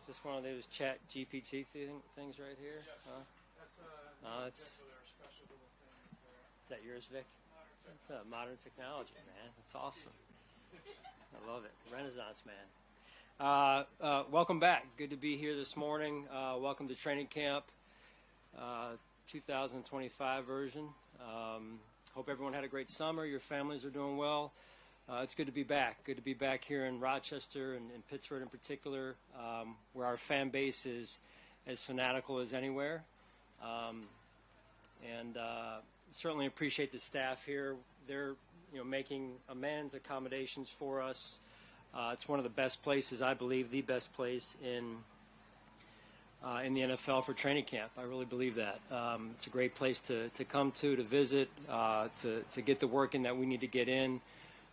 Just one of those chat GPT things right here? Yes. Huh? That's it's, their special little thing there. is that yours, Vic? That's modern technology, man. That's awesome. I love it. Renaissance man. Welcome back. Good to be here this morning. Welcome to training camp, 2025 version. Hope everyone had a great summer. Your families are doing well. It's good to be back. Good to be back here in Rochester and in Pittsford in particular, where our fan base is as fanatical as anywhere. And certainly appreciate the staff here. They're making immense accommodations for us. It's one of the best places, I believe, the best place in the NFL for training camp. I really believe that. It's a great place to come to visit, to get the work in that we need to get in.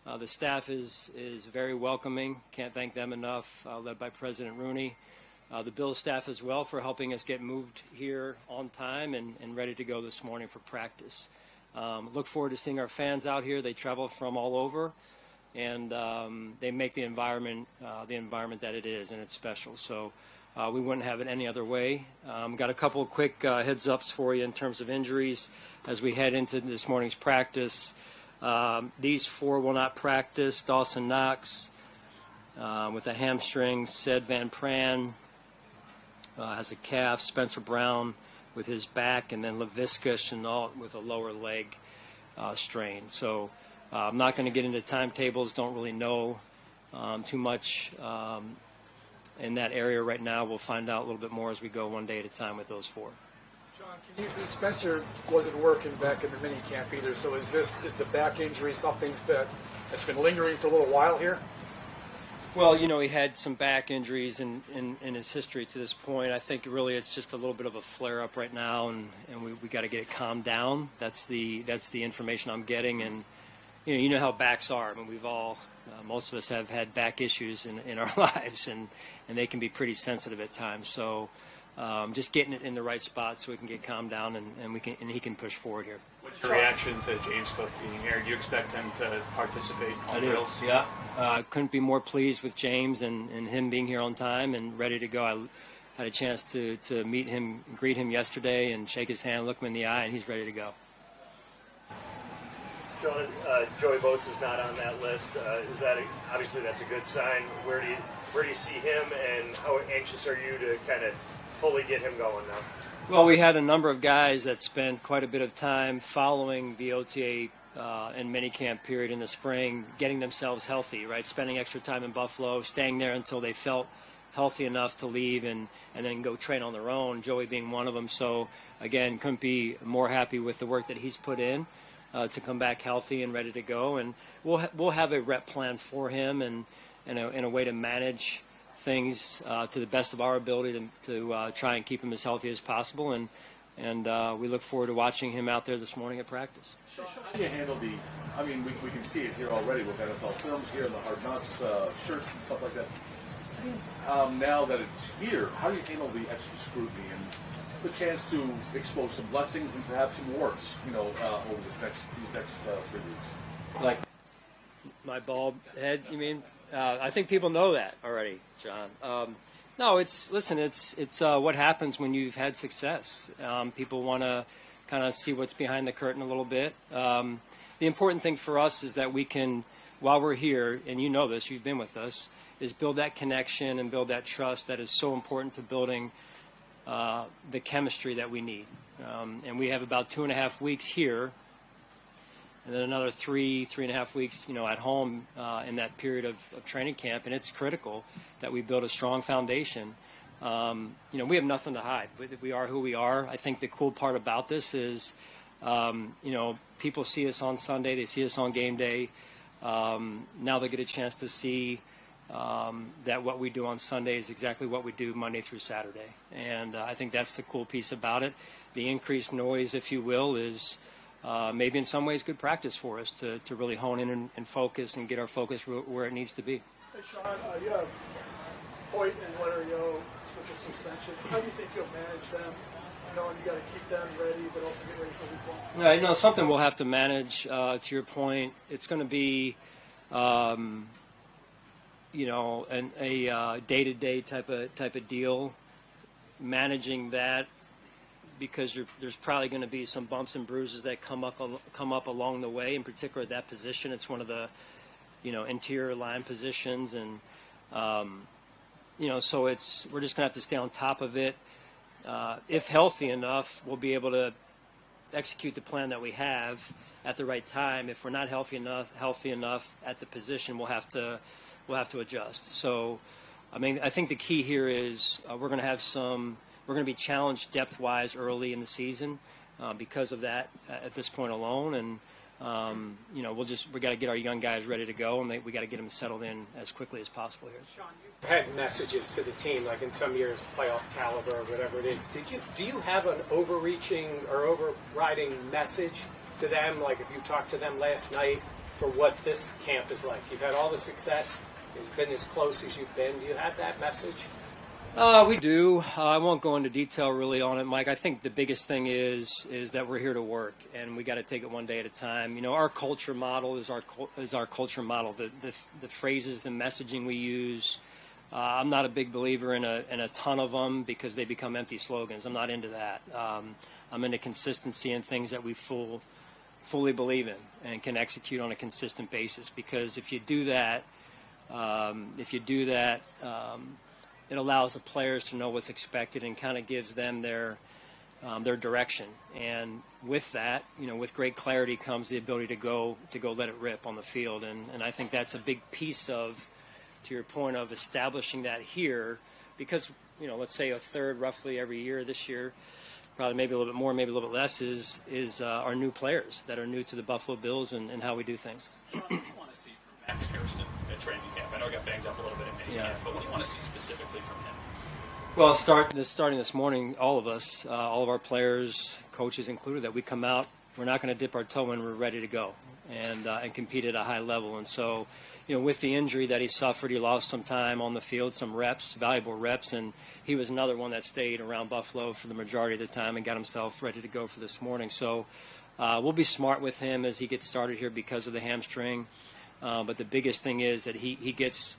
The staff is very welcoming. Can't thank them enough, led by President Rooney. The Bills staff as well for helping us get moved here on time and ready to go this morning for practice. Look forward to seeing our fans out here. They travel from all over, and they make the environment that it is, and it's special. So we wouldn't have it any other way. Got a couple of quick heads-ups for you in terms of injuries as we head into this morning's practice. These four will not practice. Dawson Knox with a hamstring. Ced Van Pran has a calf. Spencer Brown with his back, and then Laviska Shenault with a lower leg strain. So I'm not going to get into timetables. Don't really know too much in that area right now. We'll find out a little bit more as we go one day at a time with those four. John, Spencer wasn't working back in the mini camp either. So is the back injury something that's been lingering for a little while here? Well, he had some back injuries in his history to this point. I think really it's just a little bit of a flare-up right now, and we got to get it calmed down. That's the information I'm getting, and you know how backs are. I mean, we've all, most of us have had back issues in our lives, and they can be pretty sensitive at times. So just getting it in the right spot so we can get calmed down and he can push forward here. What's your reaction to James Cook being here? Do you expect him to participate on drills? Yeah. Couldn't be more pleased with James and him being here on time and ready to go. I had a chance to meet him, greet him yesterday, and shake his hand, look him in the eye, and he's ready to go. John, Joey Bosa's not on that list. Obviously that's a good sign? Where do you see him, and how anxious are you to kind of fully get him going now? Well, we had a number of guys that spent quite a bit of time following the OTA and minicamp period in the spring, getting themselves healthy, right? Spending extra time in Buffalo, staying there until they felt healthy enough to leave and then go train on their own, Joey being one of them. So, again, couldn't be more happy with the work that he's put in to come back healthy and ready to go. And we'll have a rep plan for him and a way to manage things to the best of our ability to try and keep him as healthy as possible, and we look forward to watching him out there this morning at practice. Sean, how do you handle we can see it here already with NFL films here and the Hard Knocks shirts and stuff like that. Now that it's here, how do you handle the extra scrutiny and the chance to expose some blessings and perhaps some warts, over these next 3 weeks? Like my bald head, you mean? I think people know that already, John. No, it's what happens when you've had success. People want to kind of see what's behind the curtain a little bit. The important thing for us is that we can, while we're here, and you know this, you've been with us, is build that connection and build that trust that is so important to building the chemistry that we need. And we have about 2.5 weeks here, and then another 3.5 weeks, at home in that period of training camp, and it's critical that we build a strong foundation. We have nothing to hide. We are who we are. I think the cool part about this is, people see us on Sunday, they see us on game day. Now they get a chance to see that what we do on Sunday is exactly what we do Monday through Saturday. And I think that's the cool piece about it. The increased noise, if you will, is maybe in some ways good practice for us to really hone in and focus and get our focus where it needs to be. Hey, Sean, you have Hoyt and Larry O with the suspensions. How do you think you'll manage them? Knowing you got to keep them ready, but also get ready for week one? Yeah, something we'll have to manage. To your point, it's going to be a day-to-day type of deal, managing that, because there's probably going to be some bumps and bruises that come up along the way. In particular, at that position, it's one of the interior line positions, and so we're just going to have to stay on top of it. If healthy enough, we'll be able to execute the plan that we have at the right time. If we're not healthy enough at the position, we'll have to adjust. So, I think the key here is we're going to be challenged depth-wise early in the season because of that at this point alone, and we got to get our young guys ready to go, and we got to get them settled in as quickly as possible here. Sean, you've had messages to the team, like in some years, playoff caliber or whatever it is. Do you have an overreaching or overriding message to them? Like if you talked to them last night for what this camp is like, you've had all the success. It's been as close as you've been. Do you have that message? We do. I won't go into detail really on it, Mike. I think the biggest thing is that we're here to work, and we got to take it one day at a time. Our culture model is our culture model. The phrases, the messaging we use. I'm not a big believer in a ton of them because they become empty slogans. I'm not into that. I'm into consistency and things that we fully believe in and can execute on a consistent basis. Because if you do that, it allows the players to know what's expected and kind of gives them their direction. And with that, with great clarity comes the ability to go let it rip on the field. And I think that's a big piece of, to your point, of establishing that here, because let's say a third roughly every year this year, probably maybe a little bit more, maybe a little bit less, is our new players that are new to the Buffalo Bills and how we do things. Sean, what do you want to see from Max Kirsten at training camp? I know he got banged up a little bit in mini camp, but what do you want to see specifically from him? Well, starting this morning, all of us, all of our players, coaches included, that we come out, we're not going to dip our toe in, we're ready to go and compete at a high level. And so, with the injury that he suffered, he lost some time on the field, some reps, valuable reps, and he was another one that stayed around Buffalo for the majority of the time and got himself ready to go for this morning. So we'll be smart with him as he gets started here because of the hamstring. But the biggest thing is that he gets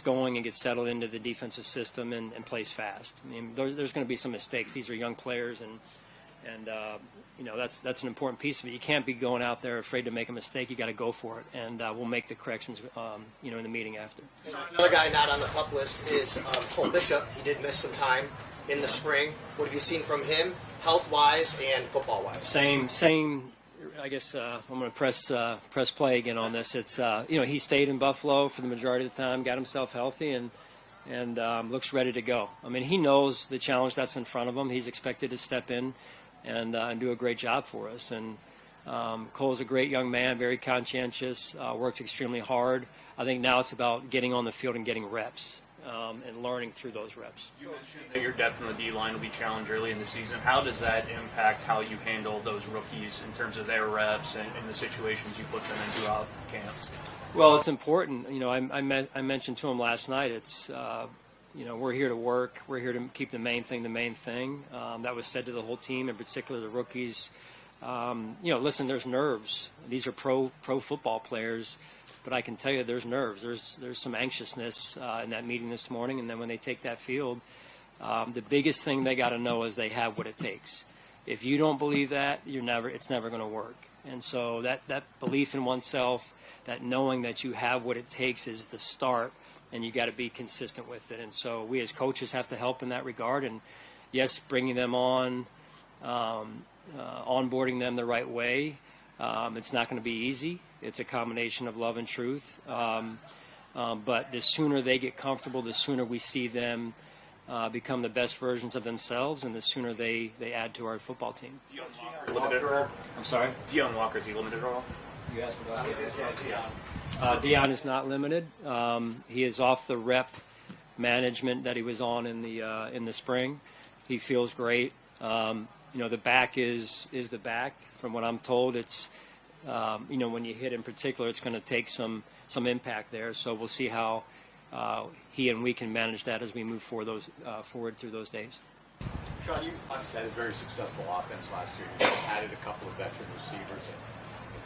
going and gets settled into the defensive system and plays fast. There's going to be some mistakes. These are young players, and that's an important piece of it. You can't be going out there afraid to make a mistake. You got to go for it, and we'll make the corrections, in the meeting after. Another guy not on the pup list is Cole Bishop. He did miss some time in the spring. What have you seen from him, health-wise and football-wise? Same. I guess I'm going to press play again on this. It's he stayed in Buffalo for the majority of the time, got himself healthy, and looks ready to go. He knows the challenge that's in front of him. He's expected to step in and do a great job for us. And Cole's a great young man, very conscientious, works extremely hard. I think now it's about getting on the field and getting reps and learning through those reps. You mentioned that your depth in the D-line will be challenged early in the season. How does that impact how you handle those rookies in terms of their reps and the situations you put them in throughout camp? Well, it's important. I mentioned to him last night, it's we're here to work. We're here to keep the main thing the main thing. That was said to the whole team, in particular the rookies. Listen, there's nerves. These are pro football players. But I can tell you there's nerves. There's some anxiousness in that meeting this morning. And then when they take that field, the biggest thing they got to know is they have what it takes. If you don't believe that, it's never going to work. And so that belief in oneself, that knowing that you have what it takes is the start, and you got to be consistent with it. And so we as coaches have to help in that regard. And, yes, bringing them on, onboarding them the right way. It's not going to be easy. It's a combination of love and truth. But the sooner they get comfortable, the sooner we see them become the best versions of themselves, and the sooner they add to our football team. Dion Walker limited at all? I'm sorry? Dion Walker, is he limited at all? You asked about Dion is not limited. He is off the rep management that he was on in the spring. He feels great. The back is the back. From what I'm told, it's when you hit in particular, it's going to take some impact there. So we'll see how he and we can manage that as we move forward through those days. Sean, you obviously had a very successful offense last year. You added a couple of veteran receivers.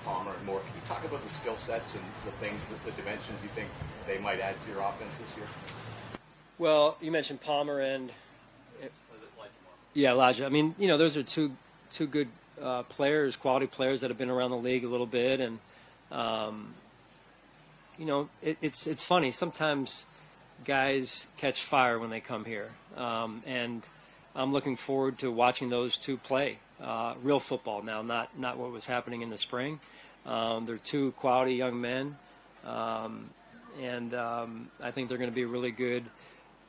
Palmer and Moore. Can you talk about the skill sets and the things, the dimensions you think they might add to your offense this year? Well, you mentioned Palmer and Elijah. I mean, those are two good players, quality players that have been around the league a little bit, and it's funny. Sometimes guys catch fire when they come here, and I'm looking forward to watching those two play real football now, not what was happening in the spring. They're two quality young men, and I think they're going to be really good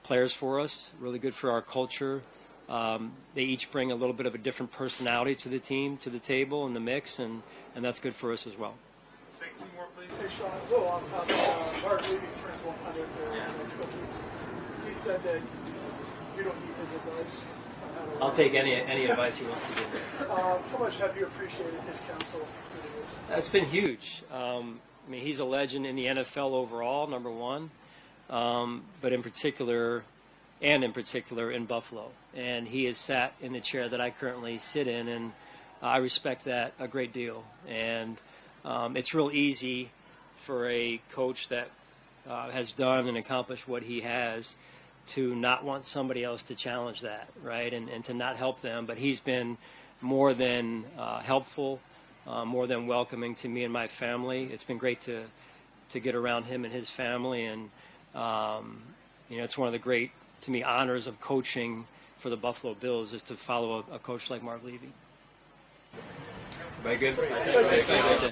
players for us, really good for our culture. They each bring a little bit of a different personality to the team, to the table, and the mix, and that's good for us as well. Take two more, please. Hey, Sean, a little off topic. Mark Levy turns 100 in the next couple weeks. He said that you don't need his advice. I'll take any advice he wants to give me. How much have you appreciated his counsel through the years? It's been huge. I mean, he's a legend in the NFL overall, number one, but in particular in Buffalo. And he has sat in the chair that I currently sit in, and I respect that a great deal. And it's real easy for a coach that has done and accomplished what he has to not want somebody else to challenge that, right, and to not help them. But he's been more than helpful, more than welcoming to me and my family. It's been great to get around him and his family, and it's one of the great, to me, honors of coaching for the Buffalo Bills is to follow a coach like Mark Levy. Very good. Thank you.